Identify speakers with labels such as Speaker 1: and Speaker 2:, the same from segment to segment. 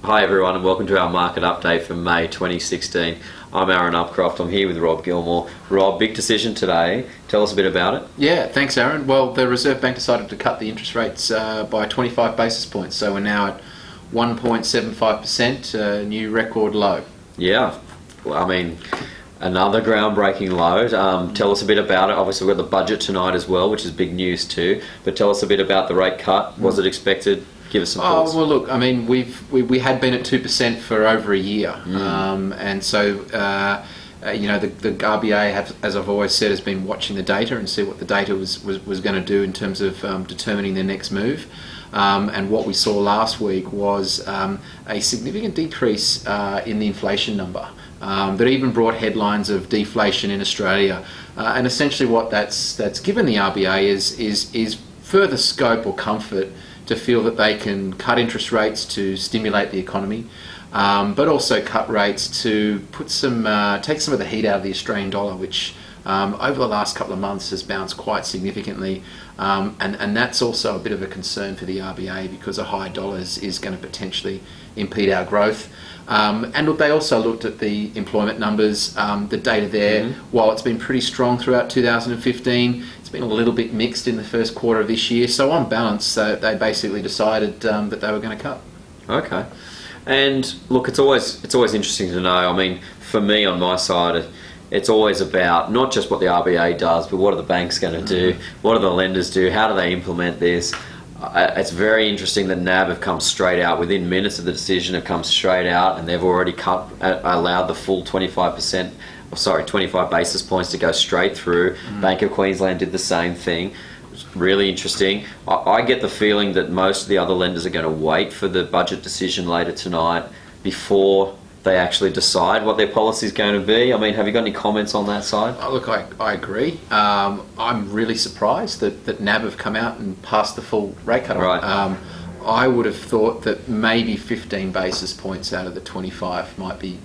Speaker 1: Hi everyone and welcome to our market update for May 2016. I'm Aaron Upcroft. I'm here with Rob Gilmour. Rob, big decision today. Tell us a bit about it.
Speaker 2: Yeah, thanks Aaron. Well, the Reserve Bank decided to cut the interest rates by 25 basis points, so we're now at 1.75%, new record low.
Speaker 1: Yeah, well, I mean, another groundbreaking low. Tell us a bit about it. Obviously we've got the budget tonight as well, which is big news too, but tell us a bit about the rate cut. Was it expected? Give us some thoughts.
Speaker 2: Oh, well look, I mean, we had been at 2% for over a year, and so the RBA, as I've always said, has been watching the data and see what the data was going to do in terms of determining their next move. And what we saw last week was a significant decrease in the inflation number that even brought headlines of deflation in Australia. And essentially what that's given the RBA is further scope or comfort to feel that they can cut interest rates to stimulate the economy, but also cut rates to put take some of the heat out of the Australian dollar, which over the last couple of months has bounced quite significantly, and that's also a bit of a concern for the RBA because a high dollar is going to potentially impede our growth. And look, they also looked at the employment numbers, the data there. While it's been pretty strong throughout 2015, it's been a little bit mixed in the first quarter of this year. So on balance, they basically decided that they were going to cut.
Speaker 1: Okay. And look, it's always interesting to know. I mean, for me on my side, it's always about not just what the RBA does, but what are the banks going to do? What do the lenders do? How do they implement this? It's very interesting that NAB have come straight out within minutes of the decision. Have come straight out, and they've already allowed the full 25 basis points to go straight through. Bank of Queensland did the same thing. It's really interesting. I get the feeling that most of the other lenders are going to wait for the budget decision later tonight before they actually decide what their policy is going to be. I mean, have you got any comments on that side?
Speaker 2: Oh, look, I agree. I'm really surprised that NAB have come out and passed the full rate cut.
Speaker 1: Right.
Speaker 2: I would have thought that maybe 15 basis points out of the 25 might be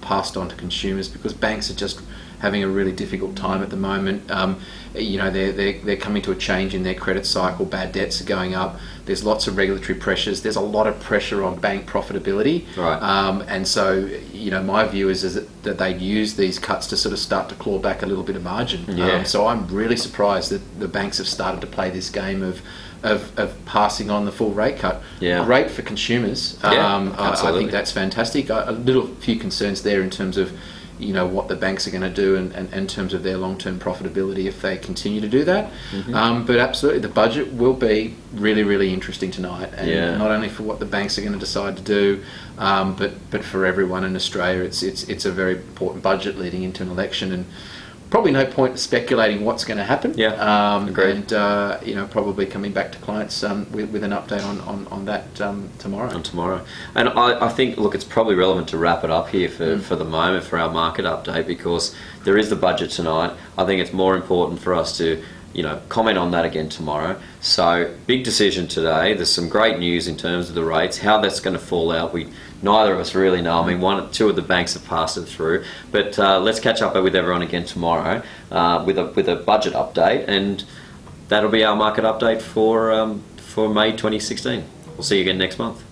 Speaker 2: passed on to consumers because banks are just having a really difficult time at the moment. They're coming to a change in their credit cycle. Bad debts are going up. There's lots of regulatory pressures. There's a lot of pressure on bank profitability.
Speaker 1: Right.
Speaker 2: And so, my view is that they'd use these cuts to sort of start to claw back a little bit of margin.
Speaker 1: Yeah.
Speaker 2: So I'm really surprised that the banks have started to play this game of passing on the full rate cut.
Speaker 1: Yeah.
Speaker 2: Great for consumers. I think that's fantastic. A few concerns there in terms of what the banks are going to do and in terms of their long-term profitability if they continue to do that. But absolutely, the budget will be really, really interesting tonight, and not only for what the banks are going to decide to do, but for everyone in Australia. It's a very important budget leading into an election, and probably no point in speculating what's going to happen.
Speaker 1: Agreed.
Speaker 2: And probably coming back to clients with an update on that tomorrow.
Speaker 1: And I think, look, it's probably relevant to wrap it up here for the moment for our market update because there is the budget tonight. I think it's more important for us to comment on that again tomorrow. So big decision today. There's some great news in terms of the rates, how that's going to fall out. Neither of us really know. I mean, two of the banks have passed it through. But let's catch up with everyone again tomorrow with a budget update, and that'll be our market update for May 2016. We'll see you again next month.